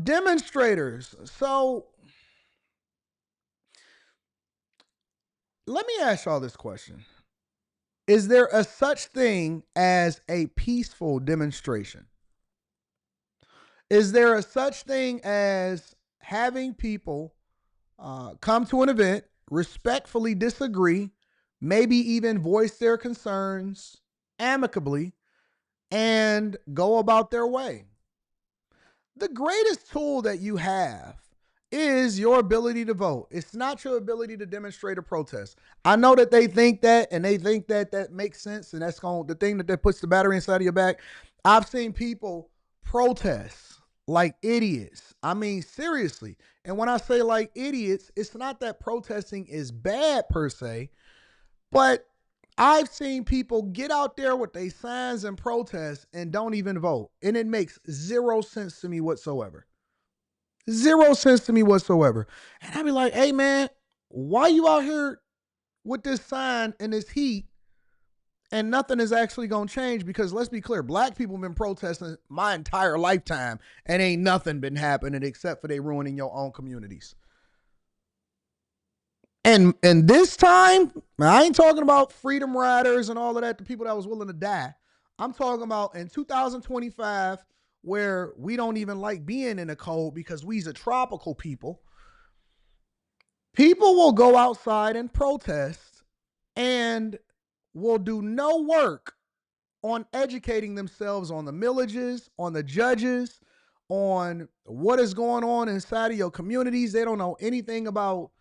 Demonstrators. So let me ask y'all this question. Is there a such thing as a peaceful demonstration? Is there a such thing as having people come to an event, respectfully disagree, maybe even voice their concerns amicably, and go about their way? The greatest tool that you have is your ability to vote. It's not your ability to demonstrate or protest. I know that they think that, and they think that that makes sense, and that's the thing that puts the battery inside of your back. I've seen people protest like idiots. I mean, seriously. And when I say like idiots, it's not that protesting is bad per se, but I've seen people get out there with their signs and protest and don't even vote. And it makes zero sense to me whatsoever. Zero sense to me whatsoever. And I'd be like, hey man, why you out here with this sign and this heat and nothing is actually going to change? Because let's be clear, black people have been protesting my entire lifetime and ain't nothing been happening except for they ruining your own communities. And this time, I ain't talking about freedom riders and all of that, the people that was willing to die. I'm talking about in 2025, where we don't even like being in the cold because we's a tropical people. People will go outside and protest and will do no work on educating themselves on the millages, on the judges, on what is going on inside of your communities. They don't know anything about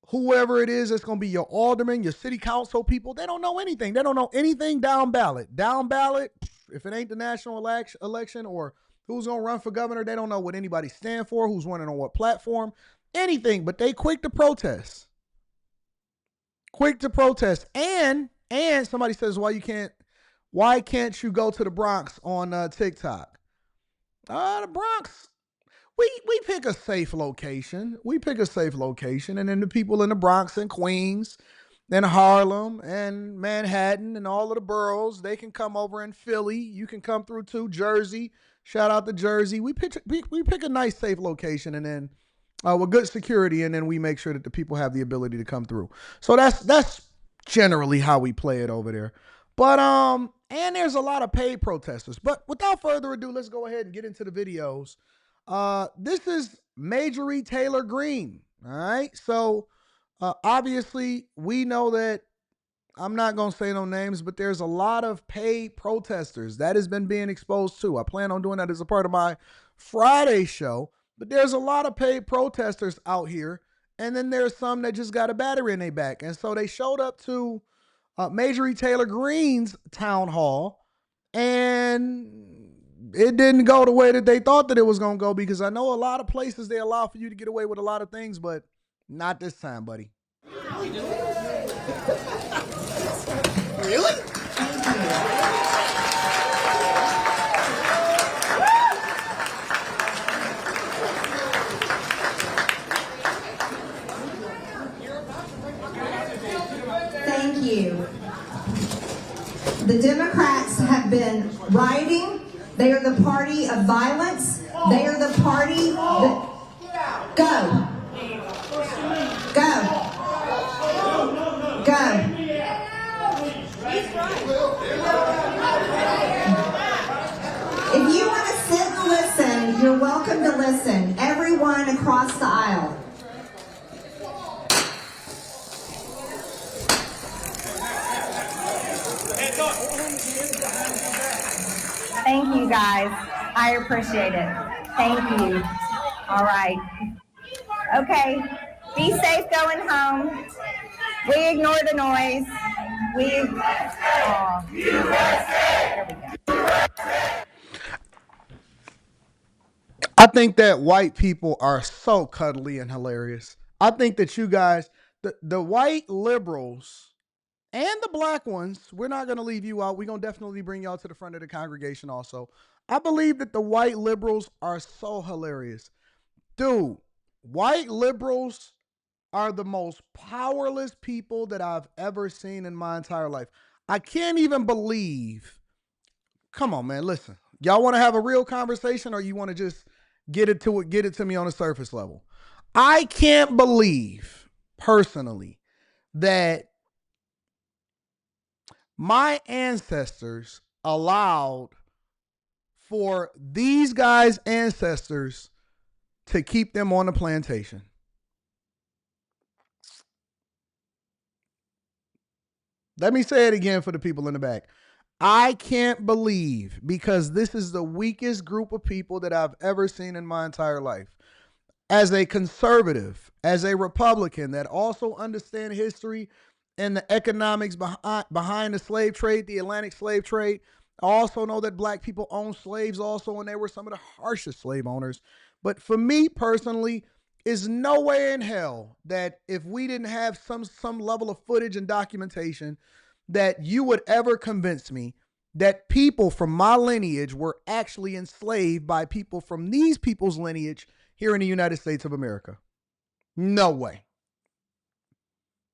whoever it is that's going to be your alderman, your city council people. They don't know anything. They don't know anything down ballot. Down ballot, if it ain't the national election or who's going to run for governor, they don't know what anybody stand for, who's running on what platform, anything. But they quick to protest. Quick to protest. And somebody says, why can't you go to the Bronx on TikTok? The Bronx, we pick a safe location. We pick a safe location, and then the people in the Bronx and Queens and Harlem and Manhattan and all of the boroughs, they can come over in Philly. You can come through to Jersey. Shout out to Jersey. We pick a nice safe location, and then with good security, and then we make sure that the people have the ability to come through. So that's generally how we play it over there. But and there's a lot of paid protesters. But without further ado, let's go ahead and get into the videos. This is Marjorie Taylor Greene. All right. So obviously we know that, I'm not going to say no names, but there's a lot of paid protesters that has been being exposed to. I plan on doing that as a part of my Friday show, but there's a lot of paid protesters out here. And then there's some that just got a battery in their back. And so they showed up to Marjorie Taylor Greene's town hall, and it didn't go the way that they thought that it was going to go, because I know a lot of places they allow for you to get away with a lot of things, but not this time, buddy. Really? Thank you. The Democrats have been rioting. They are the party of violence. They are the party that... Go. Go. Go. If you want to sit and listen, you're welcome to listen. Everyone across the aisle. Thank you, guys. I appreciate it. Thank you. All right. Okay. Be safe going home. We ignore the noise. There we go. I think that white people are so cuddly and hilarious. I think that you guys, the white liberals and the black ones, we're not going to leave you out. We're going to definitely bring y'all to the front of the congregation also. I believe that the white liberals are so hilarious. Dude, white liberals are the most powerless people that I've ever seen in my entire life. I can't even believe. Come on, man. Listen, Y'all want to have a real conversation, or you want to just get it to me on a surface level? I can't believe, personally, that my ancestors allowed for these guys' ancestors to keep them on the plantation. Let me say it again for the people in the back. I can't believe, because this is the weakest group of people that I've ever seen in my entire life. As a conservative, as a Republican that also understand history and the economics behind the slave trade, the Atlantic slave trade, I also know that black people owned slaves also, and they were some of the harshest slave owners. But for me personally, is no way in hell that if we didn't have some level of footage and documentation, that you would ever convince me that people from my lineage were actually enslaved by people from these people's lineage here in the United States of America. No way.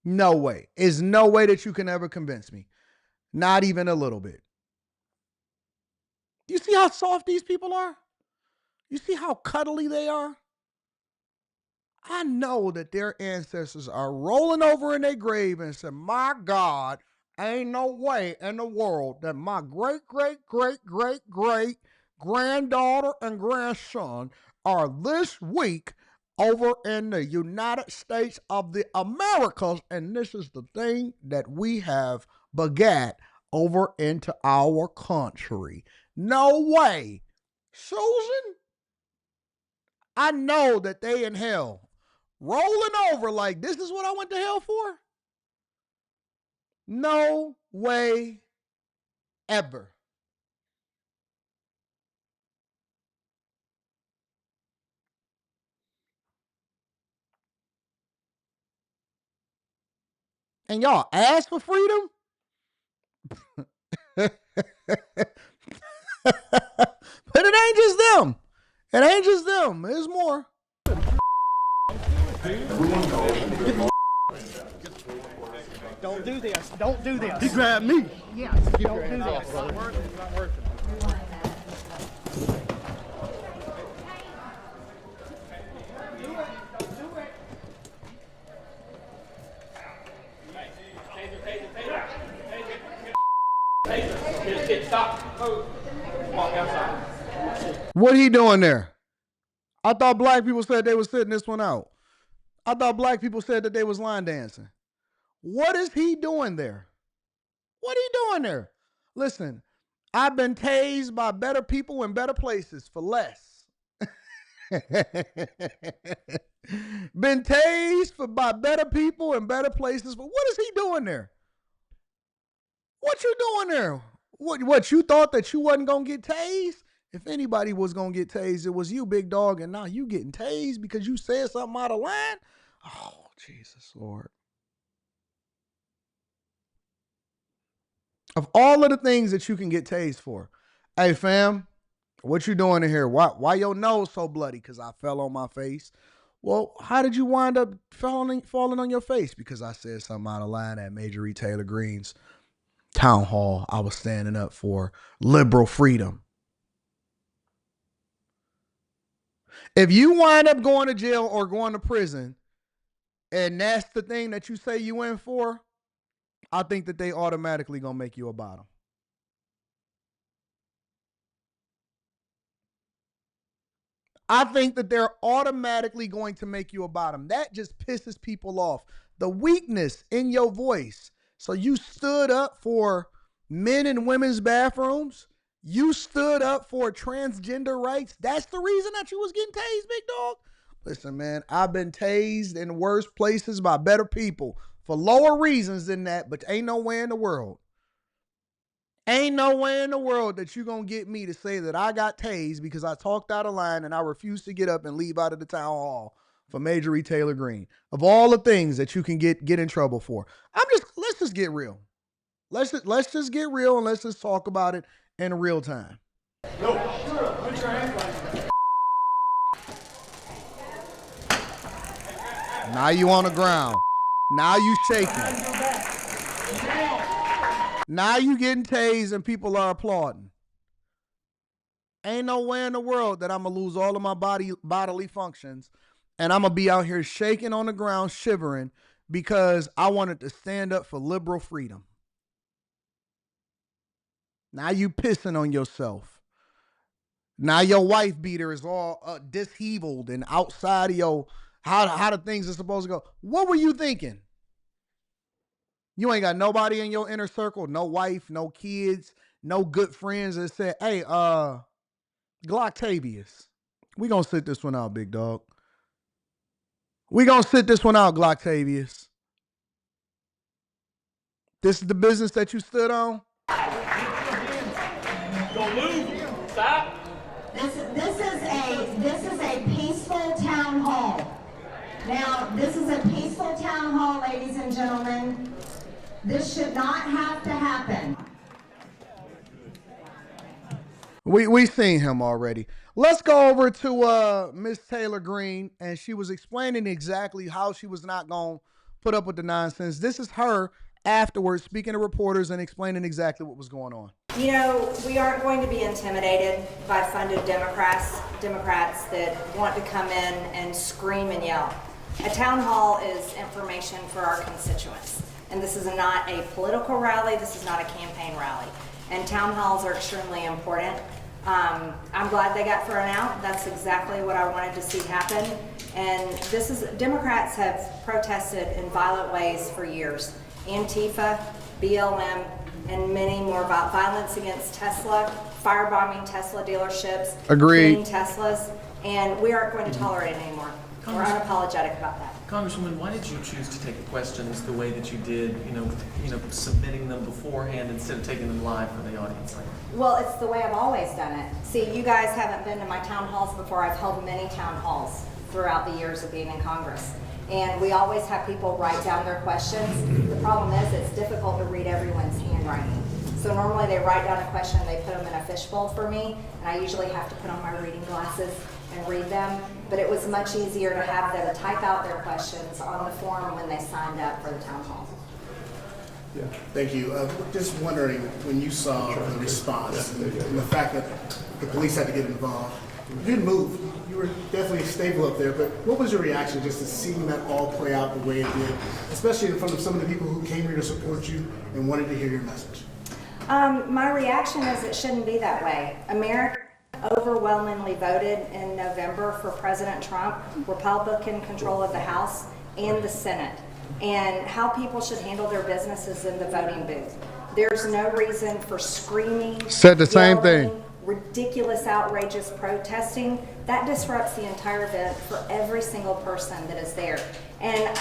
No way. There's no way that you can ever convince me. Not even a little bit. You see how soft these people are? You see how cuddly they are? I know that their ancestors are rolling over in their grave and said, my God, ain't no way in the world that my great, great, great, great, great granddaughter and grandson are this week over in the United States of the Americas, and this is the thing that we have begat over into our country. No way. Susan, I know that they in hell rolling over like, this is what I went to hell for? No way ever. And y'all ask for freedom? But it ain't just them. It ain't just them. There's more. Don't do this. Don't do this. He grabbed me. Yes. Don't do this. It's not working. It's not working. What he doing there? I thought black people said they was sitting this one out. I thought black people said that they was line dancing. What is he doing there? What are you doing there? Listen, I've been tased by better people in better places for less. Been tased by better people in better places. But what is he doing there? What you doing there? What you thought that you wasn't gonna get tased? If anybody was gonna get tased, it was you, big dog, and now you getting tased because you said something out of line? Oh, Jesus, Lord. Of all of the things that you can get tased for, hey fam, what you doing in here? Why your nose so bloody? Because I fell on my face. Well, how did you wind up falling on your face? Because I said something out of line at Marjorie Taylor Greene's town hall. I was standing up for liberal freedom. If you wind up going to jail or going to prison, and that's the thing that you say you in for, I think that they automatically gonna make you a bottom. I think that they're automatically going to make you a bottom. That just pisses people off. The weakness in your voice. So you stood up for men and women's bathrooms. You stood up for transgender rights. That's the reason that you was getting tased, big dog. Listen, man, I've been tased in worse places by better people for lower reasons than that, but ain't nowhere in the world. Ain't nowhere in the world that you gonna get me to say that I got tased because I talked out of line and I refused to get up and leave out of the town hall for Marjorie Taylor Greene. Of all the things that you can get in trouble for, let's just get real. Let's just get real and let's just talk about it in real time. No, put your hands like Now you on the ground. Now you shaking. Now you getting tased and people are applauding. Ain't no way in the world that I'm going to lose all of my bodily functions and I'm going to be out here shaking on the ground, shivering because I wanted to stand up for liberal freedom. Now you pissing on yourself. Now your wife beater is all disheveled and outside of your how the things are supposed to go. What were you thinking? You ain't got nobody in your inner circle, no wife, no kids, no good friends that said, hey, Glocktavius, we gonna sit this one out, big dog. We gonna sit this one out, Glocktavius. This is the business that you stood on? Don't move. Stop. This is a peaceful town hall. Now, this is a peaceful town hall, ladies and gentlemen. This should not have to happen. We seen him already. Let's go over to Miss Taylor Greene, and she was explaining exactly how she was not going to put up with the nonsense. This is her afterwards speaking to reporters and explaining exactly what was going on. You know, we aren't going to be intimidated by funded Democrats that want to come in and scream and yell. A town hall is information for our constituents. And this is not a political rally, this is not a campaign rally. And town halls are extremely important. I'm glad they got thrown out. That's exactly what I wanted to see happen. And Democrats have protested in violent ways for years. Antifa, BLM, and many more violence against Tesla, firebombing Tesla dealerships, Agreed. Teslas, and we aren't going to tolerate it anymore. We're unapologetic about that. Congresswoman, why did you choose to take the questions the way that you did, submitting them beforehand instead of taking them live for the audience? Well, it's the way I've always done it. See, you guys haven't been to my town halls before. I've held many town halls throughout the years of being in Congress. And we always have people write down their questions. The problem is it's difficult to read everyone's handwriting. So normally they write down a question, they put them in a fishbowl for me, and I usually have to put on my reading glasses and read them. But it was much easier to have them type out their questions on the form when they signed up for the town hall. Yeah. Thank you. Just wondering, when you saw the response and the fact that the police had to get involved, you didn't move. You were definitely stable up there, but what was your reaction just to seeing that all play out the way it did, especially in front of some of the people who came here to support you and wanted to hear your message? My reaction is it shouldn't be that way. America overwhelmingly voted in November for President Trump, Republican control of the House and the Senate, and how people should handle their businesses in the voting booth. There's no reason for screaming, Said the same yelling, thing. ridiculous, outrageous protesting. That disrupts the entire event for every single person that is there. And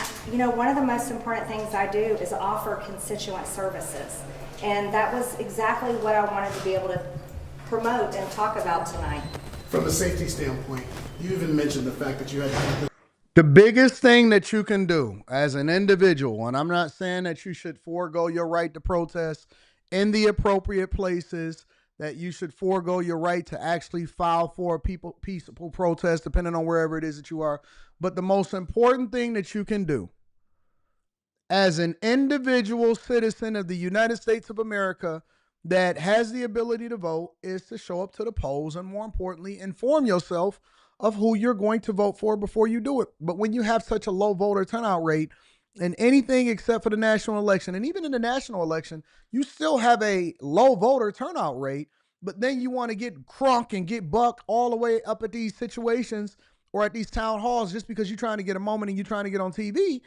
one of the most important things I do is offer constituent services. And that was exactly what I wanted to be able to promote and talk about tonight. From a safety standpoint, you even mentioned the fact that you had to... The biggest thing that you can do as an individual, and I'm not saying that you should forego your right to protest in the appropriate places, that you should forego your right to actually file for a peaceful protest, depending on wherever it is that you are. But the most important thing that you can do as an individual citizen of the United States of America that has the ability to vote is to show up to the polls and, more importantly, inform yourself of who you're going to vote for before you do it. But when you have such a low voter turnout rate in anything except for the national election, and even in the national election, you still have a low voter turnout rate, but then you want to get crunk and get bucked all the way up at these situations or at these town halls just because you're trying to get a moment and you're trying to get on TV.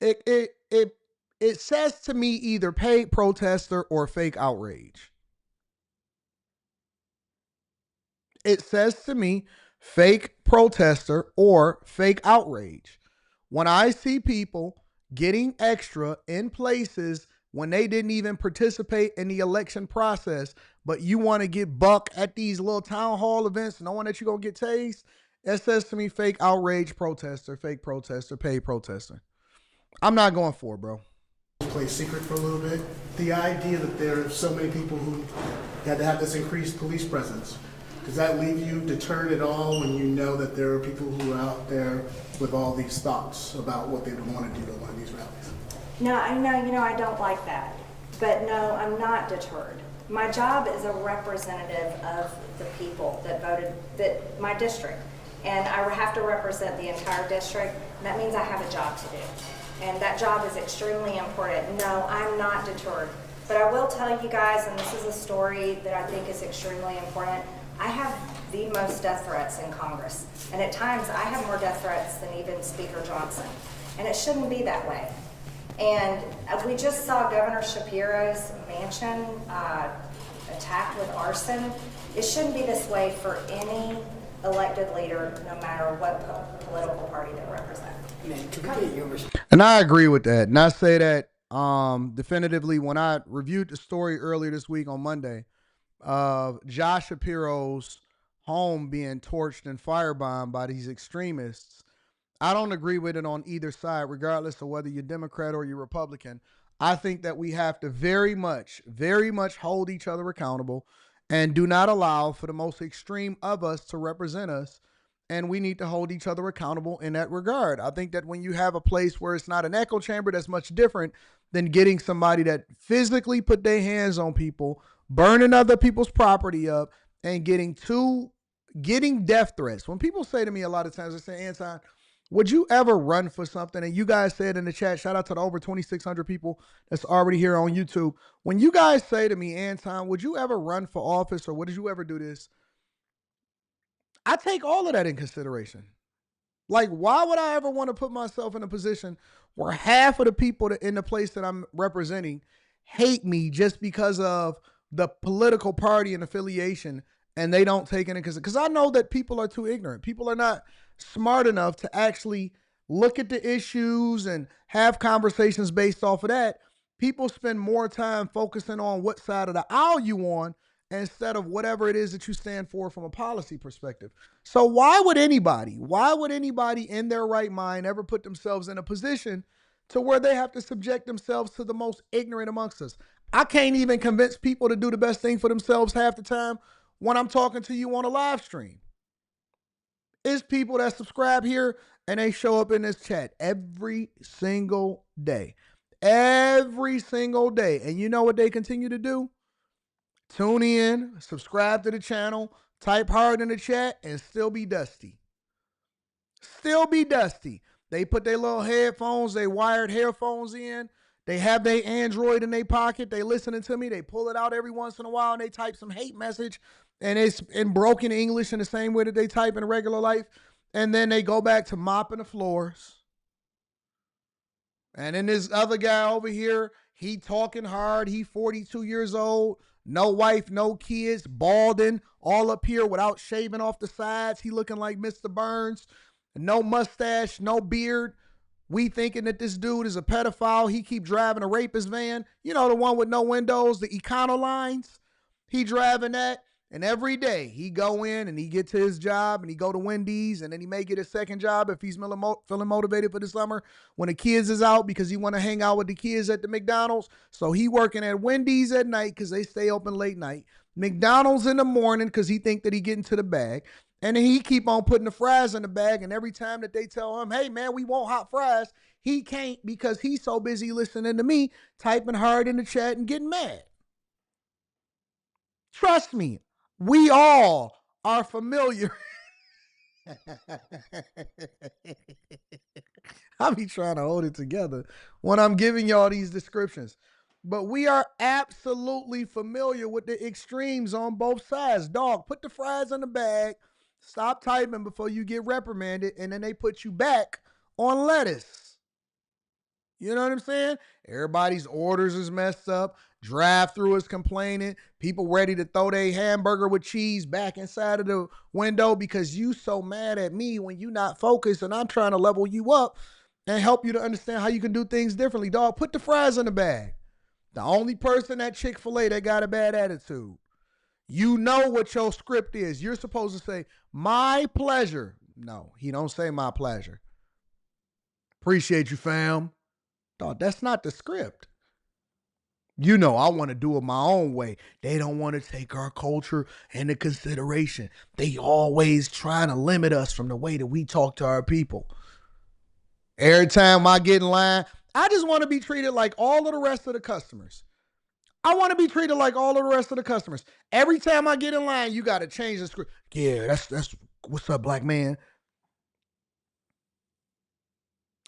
It says to me either paid protester or fake outrage. It says to me fake protester or fake outrage. When I see people getting extra in places when they didn't even participate in the election process, but you want to get buck at these little town hall events knowing that you're going to get tased, it says to me fake outrage protester, fake protester, paid protester. I'm not going for it, bro. Play secret for a little bit. The idea that there are so many people who had to have this increased police presence, does that leave you deterred at all when you know that there are people who are out there with all these thoughts about what they would want to do on these rallies? No, I know, I don't like that. But no, I'm not deterred. My job is a representative of the people that voted, my district. And I have to represent the entire district. That means I have a job to do. And that job is extremely important. No, I'm not deterred. But I will tell you guys, and this is a story that I think is extremely important, I have the most death threats in Congress. And at times, I have more death threats than even Speaker Johnson. And it shouldn't be that way. And we just saw Governor Shapiro's mansion attacked with arson. It shouldn't be this way for any elected leader, no matter what political party they represent. And I agree with that. And I say that definitively when I reviewed the story earlier this week on Monday of Josh Shapiro's home being torched and firebombed by these extremists. I don't agree with it on either side, regardless of whether you're Democrat or you're Republican. I think that we have to very much hold each other accountable and do not allow for the most extreme of us to represent us. And we need to hold each other accountable in that regard. I think that when you have a place where it's not an echo chamber, that's much different than getting somebody that physically put their hands on people, burning other people's property up, and getting death threats. When people say to me a lot of times, they say, Anton, would you ever run for something? And you guys said in the chat, shout out to the over 2,600 people that's already here on YouTube. When you guys say to me, Anton, would you ever run for office or would you ever do this? I take all of that in consideration. Like, why would I ever want to put myself in a position where half of the people in the place that I'm representing hate me just because of the political party and affiliation, and they don't take it in consideration? Because I know that people are too ignorant. People are not smart enough to actually look at the issues and have conversations based off of that. People spend more time focusing on what side of the aisle you on instead of whatever it is that you stand for from a policy perspective. So why would anybody in their right mind ever put themselves in a position to where they have to subject themselves to the most ignorant amongst us? I can't even convince people to do the best thing for themselves half the time when I'm talking to you on a live stream. It's people that subscribe here and they show up in this chat every single day. Every single day. And you know what they continue to do? Tune in, subscribe to the channel, type hard in the chat, and still be dusty. Still be dusty. They put their little headphones, they wired headphones in. They have their Android in their pocket. They listening to me. They pull it out every once in a while and they type some hate message. And it's in broken English in the same way that they type in regular life. And then they go back to mopping the floors. And then this other guy over here, he talking hard. He 42 years old. No wife, no kids, balding, all up here without shaving off the sides. He looking like Mr. Burns. No mustache, no beard. We thinking that this dude is a pedophile. He keep driving a rapist van. You know, the one with no windows, the Econolines. He driving that. And every day he go in and he get to his job and he go to Wendy's and then he may get a second job if he's feeling motivated for the summer when the kids is out because he want to hang out with the kids at the McDonald's. So he working at Wendy's at night because they stay open late night. McDonald's in the morning because he think that he getting to the bag. And then he keep on putting the fries in the bag. And every time that they tell him, hey, man, we want hot fries, he can't because he's so busy listening to me, typing hard in the chat and getting mad. Trust me. We all are familiar. I be trying to hold it together when I'm giving y'all these descriptions. But we are absolutely familiar with the extremes on both sides. Dog, put the fries in the bag. Stop typing before you get reprimanded. And then they put you back on lettuce. You know what I'm saying? Everybody's orders is messed up. Drive-through is complaining. People ready to throw their hamburger with cheese back inside of the window because you so mad at me when you not focused and I'm trying to level you up and help you to understand how you can do things differently. Dog, put the fries in the bag. The only person at Chick-fil-A that got a bad attitude. You know what your script is. You're supposed to say, my pleasure. No, he don't say my pleasure. Appreciate you, fam. Dog, that's not the script. You know, I want to do it my own way. They don't want to take our culture into consideration. They always trying to limit us from the way that we talk to our people. Every time I get in line, I just want to be treated like all of the rest of the customers. I want to be treated like all of the rest of the customers. Every time I get in line, you got to change the script. Yeah, that's what's up, black man.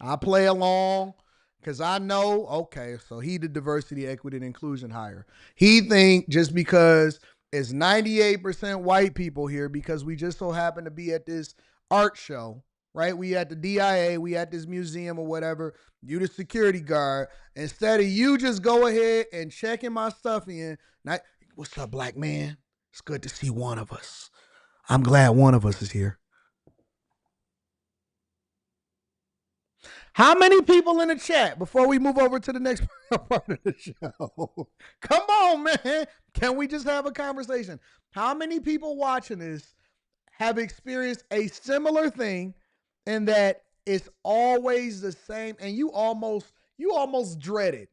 I play along because I know, okay, so he the diversity, equity, and inclusion hire. He think just because it's 98% white people here because we just so happen to be at this art show, right? We at the DIA, we at this museum or whatever. You the security guard. Instead of you just go ahead and checking my stuff in. What's up, black man? It's good to see one of us. I'm glad one of us is here. How many people in the chat before we move over to the next part of the show? Come on, man. Can we just have a conversation? How many people watching this have experienced a similar thing in that it's always the same and you almost dread it?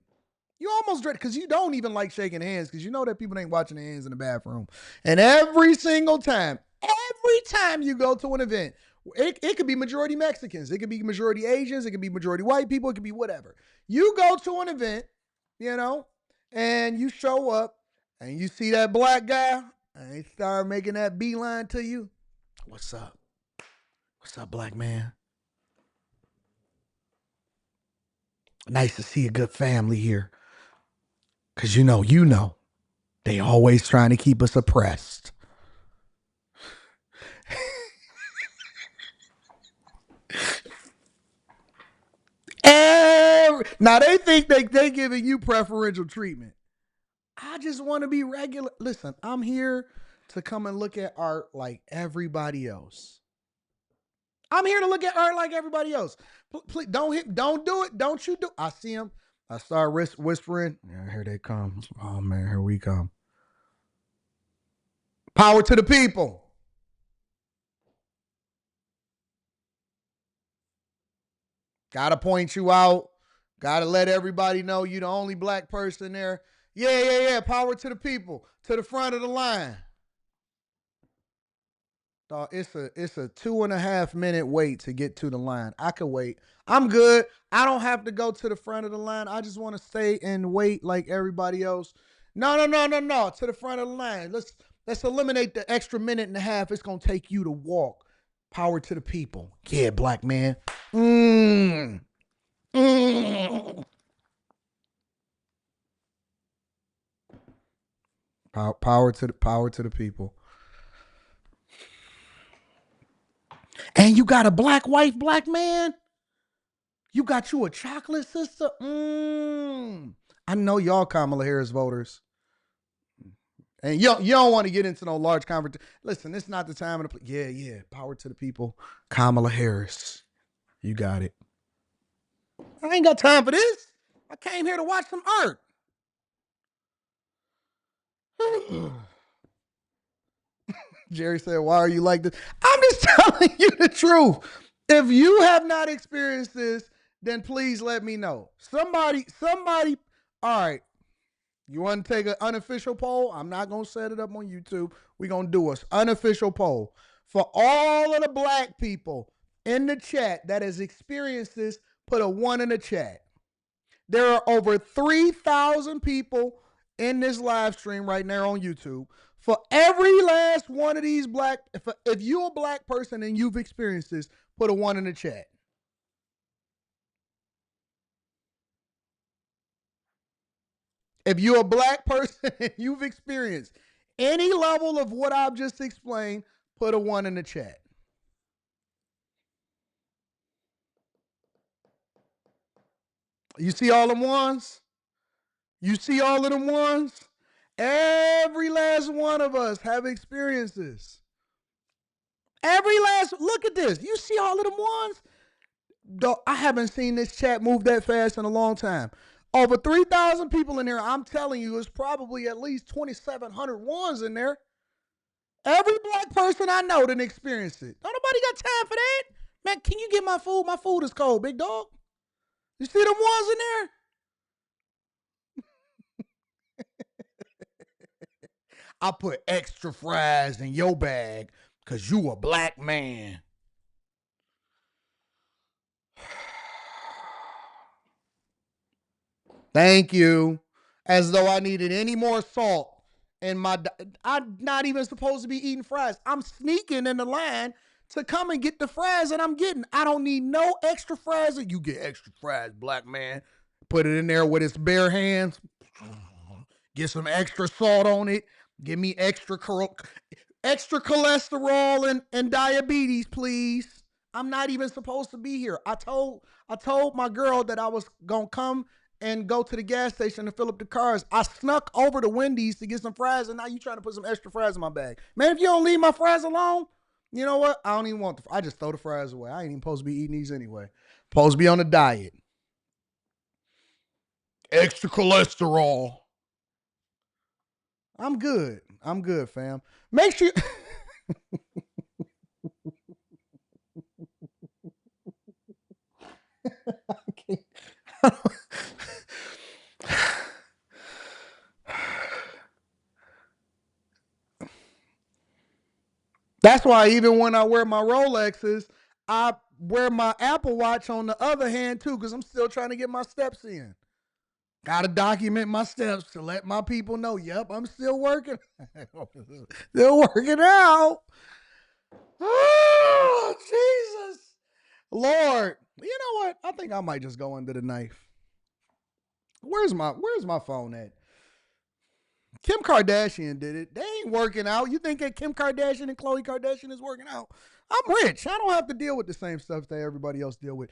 You almost dread it because you don't even like shaking hands because you know that people ain't watching their hands in the bathroom. And every time you go to an event, it could be majority Mexicans, it could be majority Asians, it could be majority white people, it could be whatever. You go to an event, and you show up and you see that black guy and they start making that beeline to you. What's up? What's up, black man? Nice to see a good family here. Because you know, they always trying to keep us oppressed. Now they think they giving you preferential treatment. I just want to be regular. Listen, I'm here to come and look at art like everybody else. I'm here to look at art like everybody else. Please don't do it. Don't you do. I see him. I start whispering. Yeah, here they come. Oh man, here we come. Power to the people. Gotta point you out. Gotta let everybody know you the only black person there. Yeah. Power to the people. To the front of the line. Dog, it's a 2.5 minute wait to get to the line. I could wait. I'm good. I don't have to go to the front of the line. I just want to stay and wait like everybody else. No. To the front of the line. Let's eliminate the extra minute and a half it's gonna take you to walk. Power to the people. Yeah, black man. Power to the people. And you got a black wife, black man? You got you a chocolate sister? I know y'all Kamala Harris voters. And you don't want to get into no large conversation. Listen, it's not the time of the yeah. Power to the people. Kamala Harris. You got it. I ain't got time for this. I came here to watch some art. Jerry said, why are you like this? I'm just telling you the truth. If you have not experienced this, then please let me know. Somebody, all right. You want to take an unofficial poll? I'm not going to set it up on YouTube. We're going to do an unofficial poll. For all of the black people in the chat that has experienced this, put a 1 in the chat. There are over 3,000 people in this live stream right now on YouTube. For every last one of these if you're a black person and you've experienced this, put a 1 in the chat. If you're a black person and you've experienced any level of what I've just explained, put a 1 in the chat. You see all them ones? You see all of them ones? Every last one of us have experienced this. Look at this. You see all of them ones? I haven't seen this chat move that fast in a long time. Over 3,000 people in there. I'm telling you, it's probably at least 2,700 ones in there. Every black person I know didn't experience it. Don't nobody got time for that. Man, can you get my food? My food is cold, big dog. You see them ones in there? I put extra fries in your bag because you a black man. Thank you. As though I needed any more salt in my. I'm not even supposed to be eating fries. I'm sneaking in the line to come and get the fries that I'm getting. I don't need no extra fries. You get extra fries, black man. Put it in there with his bare hands. Get some extra salt on it. Give me extra cholesterol and diabetes, please. I'm not even supposed to be here. I told my girl that I was gonna come and go to the gas station to fill up the cars. I snuck over to Wendy's to get some fries, and now you trying to put some extra fries in my bag. Man, if you don't leave my fries alone, you know what? I don't even want I just throw the fries away. I ain't even supposed to be eating these anyway. Supposed to be on a diet. Extra cholesterol. I'm good. I'm good, fam. Make sure. That's why even when I wear my Rolexes, I wear my Apple Watch on the other hand too, because I'm still trying to get my steps in. Got to document my steps to let my people know, yep, I'm still working. Still working out. Oh, Jesus. Lord. You know what? I think I might just go under the knife. Where's my phone at? Kim Kardashian did it. They ain't working out. You think that Kim Kardashian and Khloe Kardashian is working out? I'm rich. I don't have to deal with the same stuff that everybody else deal with.